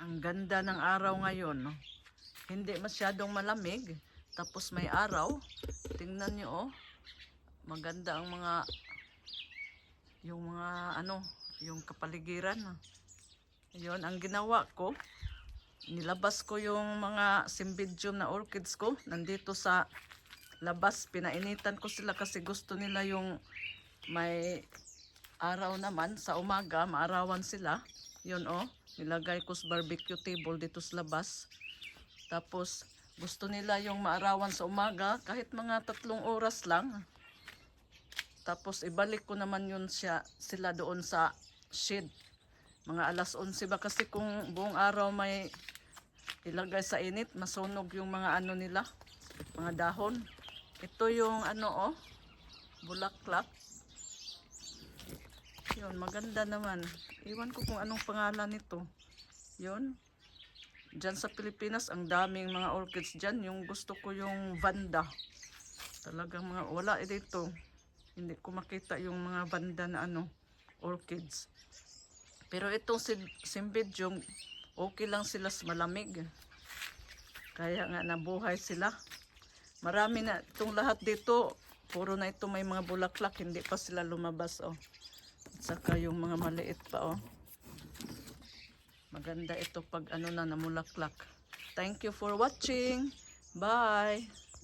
Ang ganda ng araw ngayon, no? Hindi masyadong malamig, tapos may araw. Tingnan nyo, oh. Maganda ang yung kapaligiran. No? Ayun, ang ginawa ko, nilabas ko yung mga cymbidium na orchids ko. Nandito sa labas, pinainitan ko sila kasi gusto nila yung may araw naman. Sa umaga, maarawan sila. Yun, oh. Nilagay ko sa barbecue table dito sa labas. Tapos, gusto nila yung maarawan sa umaga, kahit mga 3 oras lang. Tapos, ibalik ko naman yun sila doon sa shade. Mga alas 11 ba kasi kung buong araw may ilagay sa init, masunog yung mga ano nila, mga dahon. Ito yung bulaklak. Yun, maganda naman. Iwan ko kung anong pangalan nito. Yun. Diyan sa Pilipinas, ang daming mga orchids dyan. Yung gusto ko yung Vanda. Talagang wala dito. Hindi ko makita yung mga Vanda na orchids. Pero itong cymbidium, okay lang sila sa malamig. Kaya nga nabuhay sila. Marami na itong lahat dito. Puro na ito may mga bulaklak. Hindi pa sila lumabas, oh. At saka yung mga maliit pa, oh. Maganda ito pag namulaklak. Thank you for watching. Bye!